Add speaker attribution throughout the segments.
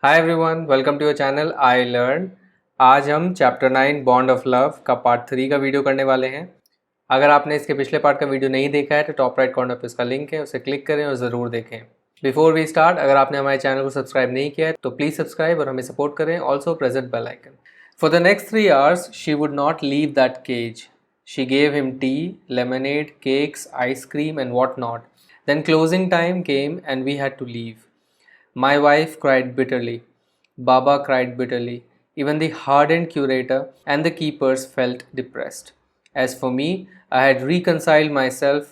Speaker 1: Hi everyone, welcome to your channel I learn. आज हम chapter 9 bond of love का part 3 का video करने वाले हैं। अगर आपने इसके पिछले पार्ट का वीडियो नहीं देखा है तो टॉप राइट कॉर्नर पर इसका लिंक है, उसे क्लिक करें और ज़रूर देखें। बिफोर वी स्टार्ट, अगर आपने हमारे चैनल को सब्सक्राइब नहीं किया है तो प्लीज़ सब्सक्राइब और हमें सपोर्ट करें। Also press the bell icon. For the next 3 hours she would not leave that cage. She gave him tea, lemonade, cakes, ice cream and what not. Then closing time came and we had to leave. My wife cried bitterly. Baba cried bitterly. Even the hardened curator and the keepers felt depressed. As for me, I had reconciled myself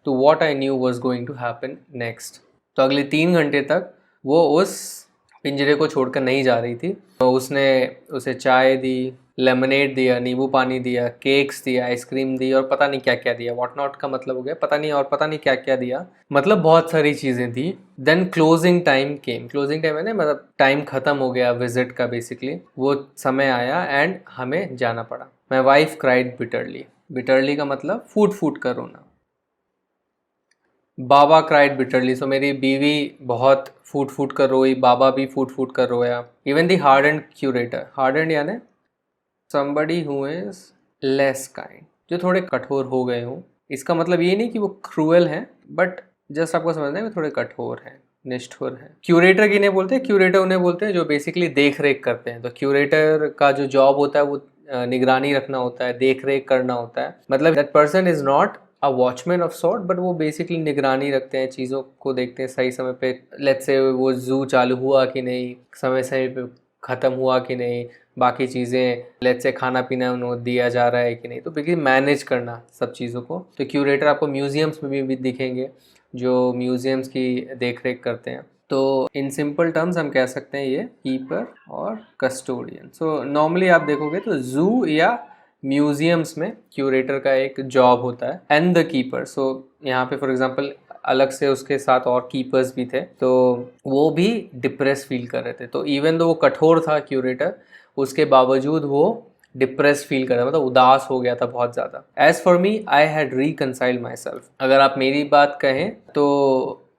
Speaker 1: to what I knew was going to happen next. तो अगले 3 घंटे तक वो उस पिंजरे को छोड़कर नहीं जा रही थी। तो उसने उसे चाय दी, लेमनेड दिया, नींबू पानी दिया, केक्स दिया, आइसक्रीम दी और पता नहीं क्या क्या दिया। व्हाट नॉट का मतलब हो गया पता नहीं, और पता नहीं क्या क्या दिया, मतलब बहुत सारी चीज़ें दी। Then closing time came. Closing time है ना, मतलब टाइम ख़त्म हो गया विजिट का, बेसिकली वो समय आया एंड हमें जाना पड़ा। My wife cried bitterly. Bitterly का मतलब फूट फूट कर रोना। बाबा क्राइड बिटरली, सो मेरी बीवी बहुत फूट फूट कर रोई, बाबा भी फूट फूट कर रोया। Even the hardened curator, hardened यानी somebody who is less kind, जो थोड़े कठोर हो गए हों। इसका मतलब ये नहीं कि वो क्रूएल हैं, बट जस्ट आपको समझना है वो थोड़े कठोर हैं, निष्ठुर हैं। क्यूरेटर किन्हें बोलते हैं? क्यूरेटर उन्हें बोलते हैं जो बेसिकली देख रेख करते हैं। तो क्यूरेटर का जो जॉब होता है वो निगरानी रखना होता है, देख रेख करना होता है। मतलब that person is not a watchman of sort, but वो बेसिकली निगरानी रखते हैं, चीज़ों को देखते हैं सही समय पे। लेट्स से वो जू चालू हुआ कि नहीं, समय समय पे ख़त्म हुआ कि नहीं, बाकी चीज़ें लेट्स से खाना पीना उन्हें दिया जा रहा है कि नहीं। तो बेसिकली मैनेज करना सब चीज़ों को। तो क्यूरेटर आपको म्यूज़ियम्स में भी दिखेंगे, जो म्यूज़ियम्स की देख रेख करते हैं। तो इन सिंपल टर्म्स हम कह सकते हैं ये कीपर और कस्टोडियन। सो नॉर्मली आप देखोगे तो जू या म्यूजियम्स में क्यूरेटर का एक जॉब होता है एंड द कीपर। सो यहाँ पे फॉर एग्जांपल अलग से उसके साथ और कीपर्स भी थे, तो वो भी डिप्रेस फील कर रहे थे। तो इवन दो वो कठोर था क्यूरेटर, उसके बावजूद वो डिप्रेस फील कर रहा था, मतलब उदास हो गया था बहुत ज़्यादा। As for me, I had reconciled myself. अगर आप मेरी बात कहें तो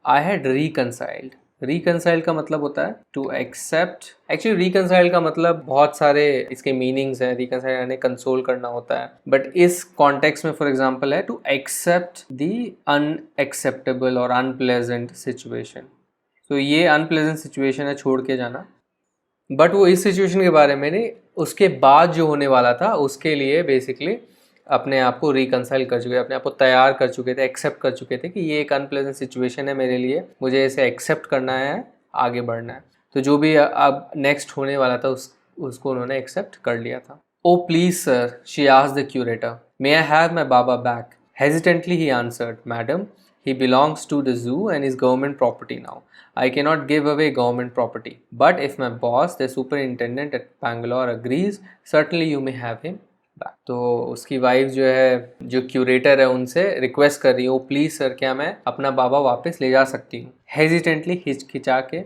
Speaker 1: आई हैड रिकनसाइल्ड। रिकनसाइल का मतलब होता है टू एक्सेप्ट। एक्चुअली रिकनसाइल का मतलब बहुत सारे इसके मीनिंग्स हैं। रिकनसाइल यानी कंसोल करना होता है, बट इस कॉन्टेक्स्ट में फॉर एग्जांपल है टू एक्सेप्ट द अनएक्सेप्टेबल और अनप्लेजेंट सिचुएशन। तो ये अनप्लेजेंट सिचुएशन है, छोड़ के जाना। बट वो इस सिचुएशन के बारे में नहीं, उसके बाद जो होने वाला था उसके लिए बेसिकली अपने आप को रिकनसाइल कर चुके थे, अपने आप को तैयार कर चुके थे, एक्सेप्ट कर चुके थे कि ये एक अनप्लेजेंट सिचुएशन है मेरे लिए, मुझे इसे एक्सेप्ट करना है, आगे बढ़ना है। तो जो भी अब नेक्स्ट होने वाला था उसको उन्होंने एक्सेप्ट कर लिया था। O please sir, she asked the curator, may I have my Baba back? Hesitantly he answered, madam, he belongs to the zoo and is government property now. I cannot give away government property. But if my boss, the superintendent at Bangalore, agrees, certainly you may have him back. तो उसकी wife जो है, जो curator है, उनसे request कर रही है, ओ प्लीज़ सर, क्या मैं अपना बाबा वापस ले जा सकती हूँ? हेजिटेंटली, हिचकिचा के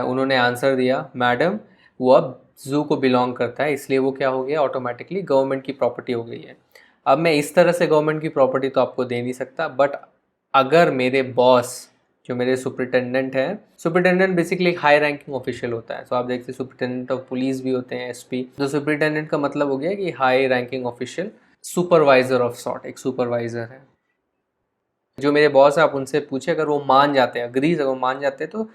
Speaker 1: उन्होंने आंसर दिया, मैडम, वो अब जू को बिलोंग करता है, इसलिए वो क्या हो गया, ऑटोमेटिकली गवर्नमेंट की प्रॉपर्टी हो गई है। अब मैं इस तरह से गवर्नमेंट की प्रॉपर्टी तो आपको दे नहीं सकता, बट अगर मेरे बॉस, जो मेरे सुपरिटेंडेंट हैं, सुपरिटेंडेंट बेसिकली एक हाई रैंकिंग ऑफिशियल होता है। तो आप देखते हैं सुपरिटेंडेंट ऑफ पुलिस भी होते हैं, एसपी। तो सुपरिटेंडेंट का मतलब हो गया कि high ranking official, supervisor of sort, एक सुपरवाइजर है। जो मेरे बॉस है, आप उनसे पूछे, अगर वो मान जाते हैं, अग्रीज, अगर वो मान जाते हैं तो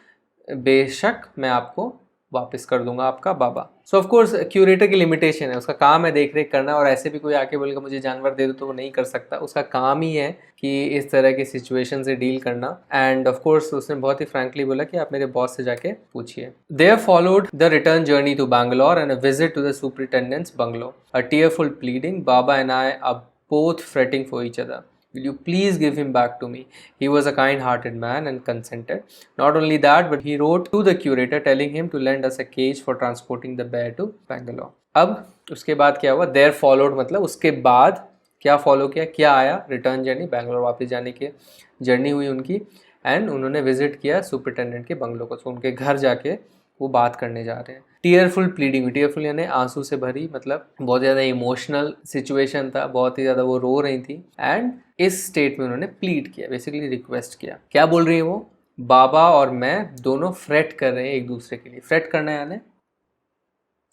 Speaker 1: बेशक मैं आपको वापस कर दूंगा आपका बाबा। सो ऑफ कोर्स क्यूरेटर की लिमिटेशन है, उसका काम है देख रेख करना, और ऐसे भी कोई आके बोलेगा मुझे जानवर दे दो तो वो नहीं कर सकता। उसका काम ही है कि इस तरह की सिचुएशन से डील करना। एंड ऑफ कोर्स उसने बहुत ही फ्रैंकली बोला कि आप मेरे बॉस से जाके पूछिए। There followed the return journey to Bangalore and a visit to the superintendent's bungalow, a tearful pleading, Baba and I are both fretting for each other. Will you please give him back to me? He was a kind-hearted man and consented. Not only that, but he wrote to the curator telling him to lend us a cage for transporting the bear to Bangalore. अब उसके बाद क्या हुआ? There followed मतलब उसके बाद क्या follow किया, क्या आया? रिटर्न जर्नी, बैंगलोर वापस जाने की जर्नी हुई उनकी, एंड उन्होंने विजिट किया सुपरिटेंडेंट के बंगलो को। तो उनके घर जाके वो बात करने जा रहे हैं। टीयरफुल प्लीडिंग, टीयरफुल यानी आंसू से भरी, मतलब बहुत ज़्यादा इमोशनल सिचुएशन था, बहुत ही ज़्यादा वो रो रही थी। एंड इस स्टेट में उन्होंने प्लीड किया, बेसिकली रिक्वेस्ट किया। क्या बोल रही है वो? बाबा और मैं दोनों फ्रेट कर रहे हैं एक दूसरे के लिए। फ्रेट करना यानी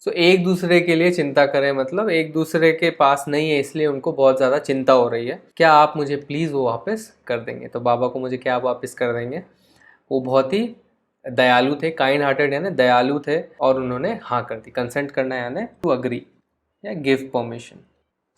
Speaker 1: एक दूसरे के लिए चिंता करें, मतलब एक दूसरे के पास नहीं है इसलिए उनको बहुत ज़्यादा चिंता हो रही है, क्या आप मुझे प्लीज़ वो वापस कर देंगे। तो बाबा को मुझे क्या वापस कर देंगे। वो बहुत ही दयालु थे, काइंड हार्टेड यानी दयालु थे, और उन्होंने हाँ कर दी। कंसेंट करना यानी टू अग्री या give permission.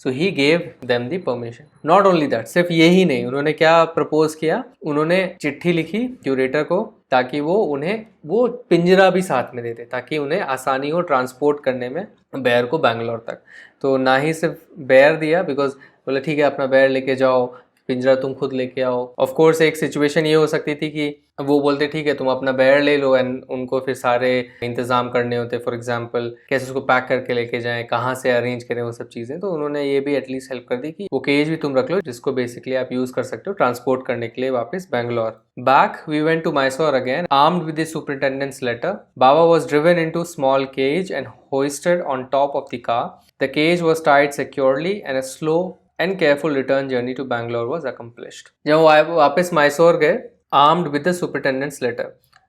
Speaker 1: So he gave them the permission. Not only that, सिर्फ यही नहीं, उन्होंने क्या प्रपोज किया, उन्होंने चिट्ठी लिखी क्यूरेटर को ताकि वो उन्हें वो पिंजरा भी साथ में दे दे ताकि उन्हें आसानी हो ट्रांसपोर्ट करने में बेयर को बैंगलोर तक। तो ना ही सिर्फ बेयर दिया, बिकॉज बोले ठीक है अपना बेयर लेके जाओ, पिंजरा तुम खुद लेके आओ। ऑफ कोर्स एक सिचुएशन ये हो सकती थी कि वो बोलते ठीक है तुम अपना बेयर ले लो, एंड उनको फिर सारे इंतजाम करने होते, फॉर एग्जांपल कैसे उसको पैक करके लेके जाएं, कहाँ से अरेंज करें वो सब चीज़ें। तो उन्होंने ये भी एटलीस्ट हेल्प कर दी कि वो केज भी तुम रख लो जिसको बेसिकली आप यूज़ कर सकते हो ट्रांसपोर्ट करने के लिए वापस Bangalore. Back we went to Mysore again, armed with the superintendent's letter. Baba was driven into a small cage and hoisted on top of the car. The cage was tied securely and a slow and careful return journey to Bangalore was accomplished. जब वो वापस मैसूर गए, armed with the superintendent's letter.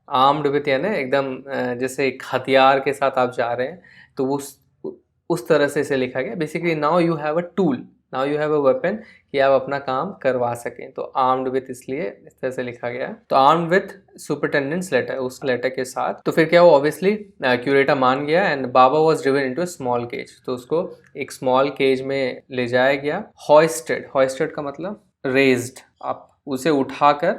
Speaker 1: Armed with यानी एकदम जैसे एक हथियार के साथ आप जा रहे हैं, तो उस तरह से इसे लिखा गया। Basically now you have a tool, now you have a weapon कि आप अपना काम करवा सकें। तो आर्म्ड विथ इसलिए इस तरह से लिखा गया है। तो आर्म्ड विथ सुपरिटेंडेंट्स लेटर, उस लेटर के साथ। तो फिर क्या हुआ, ऑब्वियसली क्यूरेटर मान गया and Baba was driven into a small cage. तो उसको एक स्मॉल केज में ले जाया गया। हॉइस्टेड, हॉइस्टेड का मतलब रेज्ड, आप उसे उठाकर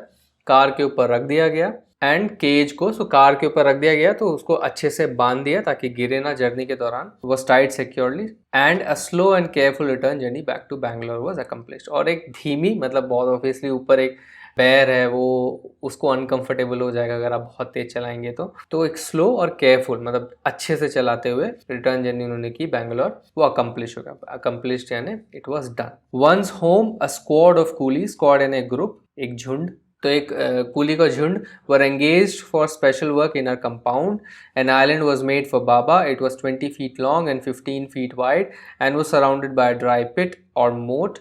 Speaker 1: कार के ऊपर रख दिया गया। एंड केज को कार के ऊपर रख दिया गया, तो उसको अच्छे से बांध दिया ताकि गिरे ना जर्नी के दौरान। Was tied securely and a slow and careful return journey back to Bangalore was accomplished. और एक धीमी, मतलब बहुत ऑब्वियसली ऊपर एक पैर है वो उसको अनकंफर्टेबल हो जाएगा अगर आप बहुत तेज चलाएंगे। तो एक स्लो और केयरफुल, मतलब अच्छे से चलाते हुए रिटर्न जर्नी उन्होंने की बैंगलोर, वो अकम्प्लिश हो गया। अकम्प्लिश्ड यानी it was done. Once home a squad of coolie, squad यानी ग्रुप, एक झुंड, तो एक कूली का झुंड were engaged for special work in our compound. An island was made for Baba. It was 20 feet long and 15 feet wide and was surrounded by a dry pit or moat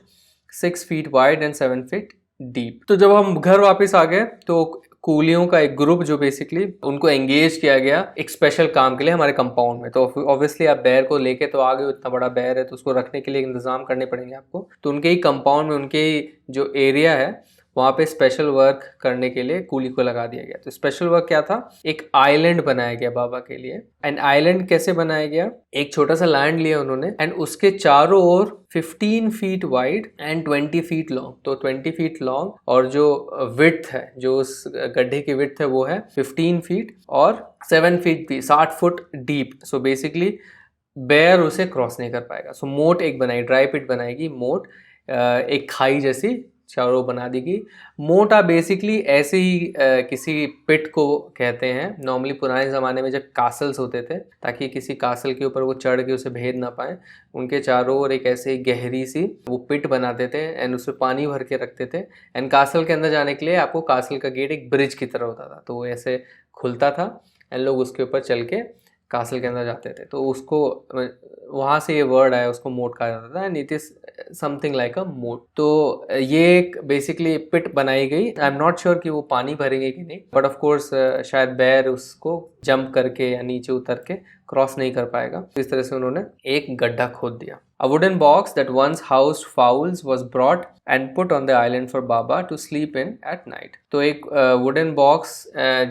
Speaker 1: 6 feet wide and 7 feet deep. तो जब हम घर वापस आ गए तो कूलियों का एक group जो बेसिकली उनको एंगेज किया गया एक स्पेशल काम के लिए हमारे कंपाउंड में। तो ऑब्वियसली आप बैर को लेके तो आ गए, इतना बड़ा बैर है तो उसको रखने के लिए इंतजाम करने पड़ेंगे आपको। तो उनके ही कंपाउंड में, उनके ही जो एरिया है वहाँ पे स्पेशल वर्क करने के लिए कूली को लगा दिया गया। तो स्पेशल वर्क क्या था, एक आइलैंड बनाया गया बाबा के लिए। एंड आइलैंड कैसे बनाया गया, एक छोटा सा लैंड लिया उन्होंने एंड उसके चारों ओर 15 feet wide and 20 feet long. तो 20 feet लॉन्ग और जो विड्थ है, जो उस गड्ढे की विड्थ है वो है 15 feet और 7 feet भी 60 foot deep. So basically bear उसे क्रॉस नहीं कर पाएगा। सो मोट एक बनाई, ड्राई पिट बनाएगी मोट, एक खाई जैसी चारों बना देगी। मोटा बेसिकली ऐसे ही किसी पिट को कहते हैं। नॉर्मली पुराने ज़माने में जब कासल्स होते थे, ताकि किसी कासल के ऊपर वो चढ़ के उसे भेद ना पाए, उनके चारों ओर एक ऐसे ही गहरी सी वो पिट बनाते थे एंड उसमें पानी भर के रखते थे। एंड कासल के अंदर जाने के लिए आपको कासल का गेट एक ब्रिज की तरह होता था, तो वो ऐसे खुलता था एंड लोग उसके ऊपर चल के कासल के अंदर जाते थे। तो उसको वहाँ से ये वर्ड आया, उसको मोट कहा जाता था and it is something like अ मोट। तो ये एक बेसिकली पिट बनाई गई। आई एम नॉट श्योर कि वो पानी भरेंगे कि नहीं, बट ऑफ कोर्स शायद बैर उसको जंप करके या नीचे उतर के क्रॉस नहीं कर पाएगा। तो इस तरह से उन्होंने एक गड्ढा खोद दिया। A wooden box that once housed fowls was brought and put on the island for Baba to sleep in at night. तो एक वुडन बॉक्स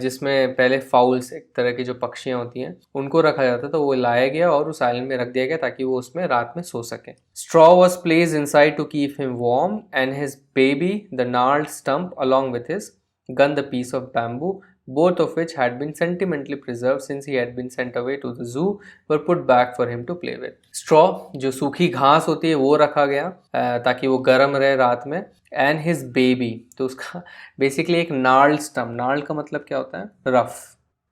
Speaker 1: जिसमें पहले फाउल्स, एक तरह की जो पक्षियाँ होती हैं, उनको रखा जाता था, तो वो लाया गया और उस आइलैंड में रख दिया गया ताकि वो उसमें रात में सो सके। Straw was placed inside to keep him warm and his baby, the gnarled stump, along with his gun, the piece of bamboo, both of which had been sentimentally preserved since he had been sent away to the zoo, were put back for him to play with. Straw, जो सूखी घास होती है, वो रखा गया ताकि वो गर्म रहे रात में। And his baby, तो उसका बेसिकली एक gnarled stump, gnarled का मतलब क्या होता है, रफ।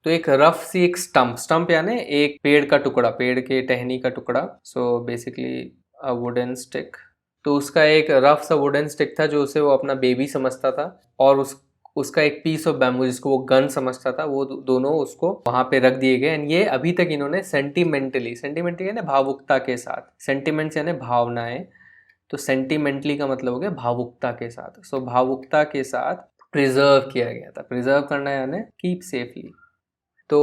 Speaker 1: तो एक रफ सी एक स्टम्प यानी एक पेड़ का टुकड़ा, पेड़ के टहनी का टुकड़ा। So basically a wooden stick. तो उसका एक रफ सा वुडन स्टिक था जो उसे वो अपना बेबी समझता था, और उसका एक पीस ऑफ बैम्बू जिसको वो गन समझता था, वो दोनों उसको वहां पे रख दिए गए। एंड ये अभी तक इन्होंने सेंटिमेंटली यानी भावुकता के साथ, सेंटिमेंट्स यानी भावनाएं, तो सेंटिमेंटली का मतलब हो गया भावुकता के साथ। सो भावुकता के साथ प्रिजर्व किया गया था। प्रिजर्व करना यानी कीप सेफली। तो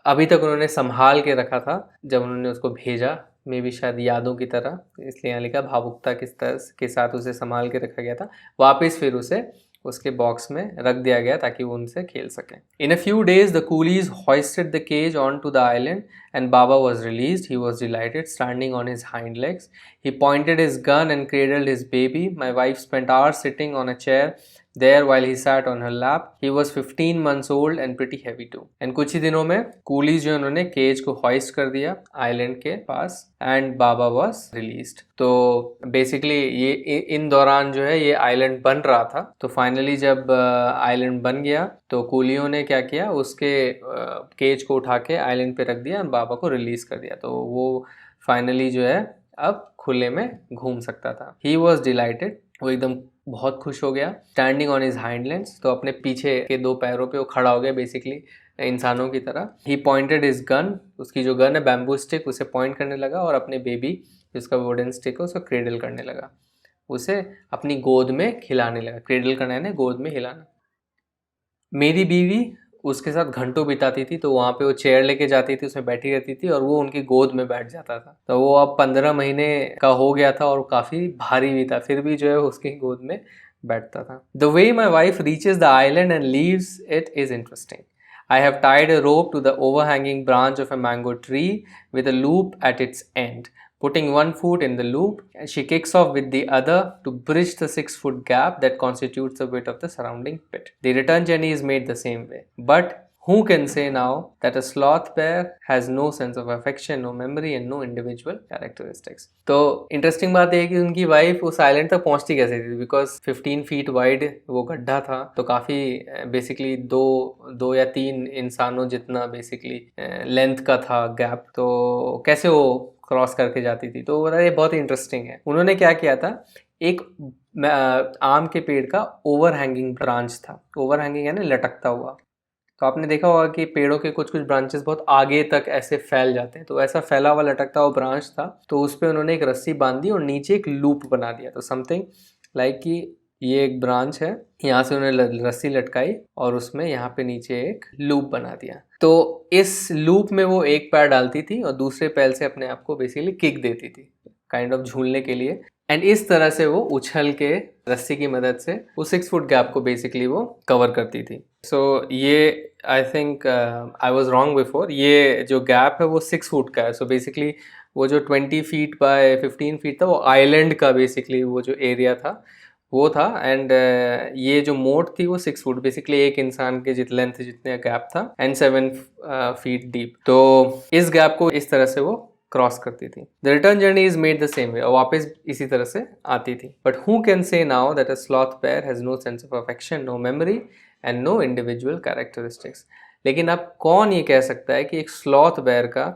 Speaker 1: अभी तक उन्होंने संभाल के रखा था जब उन्होंने उसको भेजा, मे भी शायद यादों की तरह, इसलिए यहाँ लिखा भावुकता किस तरह के साथ उसे संभाल के रखा गया था। वापस फिर उसे उसके बॉक्स में रख दिया गया ताकि वो उनसे खेल सके। In a few days the coolies hoisted the cage onto the island and Baba was released. He was delighted, standing on his hind legs. He pointed his gun and cradled his baby. My wife spent hours sitting on a chair there while he sat on her lap. He was 15 months old and pretty heavy too. And कुछ ही दिनों में Coolidge जो उन्होंने cage को hoist कर दिया island के पास and Baba was released. तो बेसिकली ये इन दौरान जो है ये आइलैंड बन रहा था। तो फाइनली जब आइलैंड बन गया तो कूलियों ने क्या किया, उसके केज को उठा के आइलैंड पे रख दिया और बाबा को रिलीज कर दिया। तो वो फाइनली जो है अब खुले में घूम सकता था। ही वॉज डिलाइटेड, वो एकदम बहुत खुश हो गया। Standing on his hind legs, तो अपने पीछे के दो पैरों पे वो खड़ा हो गया बेसिकली इंसानों की तरह। ही पॉइंटेड हिज गन, उसकी जो गन है बैम्बू स्टिक, उसे पॉइंट करने लगा और अपने बेबी जिसका वुडन स्टिक है उसको क्रेडल करने लगा, उसे अपनी गोद में खिलाने लगा। क्रेडल करना है ना, गोद में हिलाना। मेरी बीवी उसके साथ घंटों बिताती थी, तो वहाँ पे वो चेयर लेके जाती थी, उसमें बैठी रहती थी और वो उनकी गोद में बैठ जाता था। तो वो अब 15 महीने का हो गया था और काफ़ी भारी भी था, फिर भी जो है उसकी गोद में बैठता था। The way my wife reaches the island and leaves it is interesting. I have tied a rope to the overhanging branch of a mango tree with a loop at its end. Putting one foot in the loop, she kicks off with the other to bridge the 6-foot gap that constitutes the width of the surrounding pit. The return journey is made the same way. But who can say now that a sloth bear has no sense of affection, no memory and no individual characteristics? तो interesting बात यह है कि उनकी wife उस island तक पहुंचती कैसे थी, बिकॉज 15 फीट वाइड वो गड्ढा था, तो काफ़ी बेसिकली दो या तीन इंसानों जितना बेसिकली लेंथ का था गैप। तो कैसे वो क्रॉस करके जाती थी, तो ये बहुत ही इंटरेस्टिंग है। उन्होंने क्या किया था, एक आम के पेड़ का ओवर हैंगिंग ब्रांच था। ओवर हैंगिंग यानी लटकता हुआ। तो आपने देखा होगा कि पेड़ों के कुछ कुछ ब्रांचेस बहुत आगे तक ऐसे फैल जाते हैं, तो ऐसा फैला हुआ लटकता हुआ ब्रांच था। तो उस पर उन्होंने एक रस्सी बांध दी और नीचे एक लूप बना दिया। तो समथिंग लाइक कि ये एक ब्रांच है, यहाँ से उन्होंने रस्सी लटकाई और उसमें यहाँ पे नीचे एक लूप बना दिया। तो इस लूप में वो एक पैर डालती थी और दूसरे पैर से अपने आप को बेसिकली किक देती थी, काइंड ऑफ झूलने के लिए। एंड इस तरह से वो उछल के रस्सी की मदद से वो 6 फुट गैप को बेसिकली वो कवर करती थी। सो ये I think I was wrong before, ये जो गैप है वो 6 फुट का है। सो बेसिकली वो जो 20 फीट बाय 15 फीट था वो आइलैंड का बेसिकली वो जो एरिया था वो था। एंड ये जो मोट थी वो 6 फुट, बेसिकली एक इंसान के लेंथ जितने गैप था, एंड 7 फीट डीप। तो इस गैप को इस तरह से वो क्रॉस करती थी। The return journey is made the same way, और वापस इसी तरह से आती थी। But who can say now that a sloth bear has no sense of affection, no memory and no individual characteristics. लेकिन अब कौन ये कह सकता है कि एक स्लॉथ बेयर का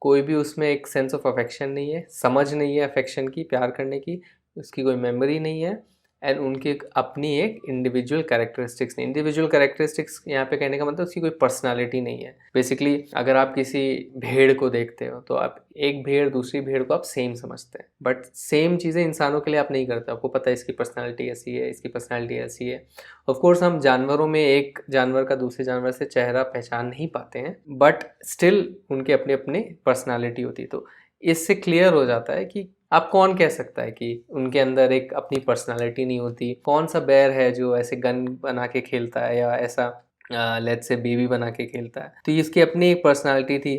Speaker 1: कोई भी उसमें एक सेंस ऑफ अफेक्शन नहीं है, समझ नहीं है अफेक्शन की, प्यार करने की, उसकी कोई मेमोरी नहीं है, एंड उनकी अपनी एक इंडिविजुअल कैरेक्टरिस्टिक्स नहीं। इंडिविजुअल कैरेक्टरिस्टिक्स यहाँ पे कहने का मतलब उसकी कोई पर्सनालिटी नहीं है। बेसिकली अगर आप किसी भेड़ को देखते हो तो आप एक भेड़ दूसरी भेड़ को आप सेम समझते हैं, बट सेम चीज़ें इंसानों के लिए आप नहीं करते। आपको पता है इसकी पर्सनालिटी ऐसी है, इसकी पर्सनालिटी ऐसी है। ऑफकोर्स हम जानवरों में एक जानवर का दूसरे जानवर से चेहरा पहचान नहीं पाते हैं, बट स्टिल उनकी अपनी अपनी पर्सनालिटी होती है। तो इससे क्लियर हो जाता है कि आप कौन कह सकता है कि उनके अंदर एक अपनी पर्सनालिटी नहीं होती। कौन सा बेयर है जो ऐसे गन बना के खेलता है या ऐसा लेट्स से बेबी बना के खेलता है। तो इसकी अपनी एक पर्सनालिटी थी,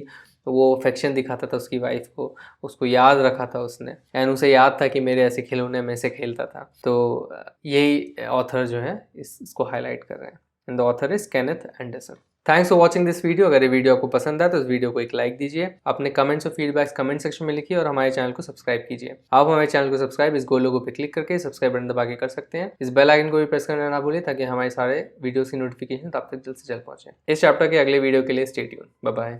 Speaker 1: वो अफेक्शन दिखाता था उसकी वाइफ को, उसको याद रखा था उसने, एंड उसे याद था कि मेरे ऐसे खिलौने में से खेलता था। तो यही ऑथर जो है इसको हाईलाइट कर रहे हैं, and the author is Kenneth Anderson. Thanks for watching this video. अगर ये वीडियो आपको पसंद आए तो इस वीडियो को एक लाइक दीजिए, अपने कमेंट्स और फीडबैक्स कमेंट सेक्शन में लिखिए और हमारे चैनल को सब्सक्राइब कीजिए। आप हमारे चैनल को सब्सक्राइब इस गोल लोगो पे क्लिक करके सब्सक्राइब बटन दबा के कर सकते हैं। इस बेल आइकन को भी प्रेस करना ना भूलें ताकि हमारे सारे वीडियोस की नोटिफिकेशन आप तक जल्द से जल्द पहुंचे। इस चैप्टर के अगले वीडियो के लिए स्टे ट्यून। Bye bye.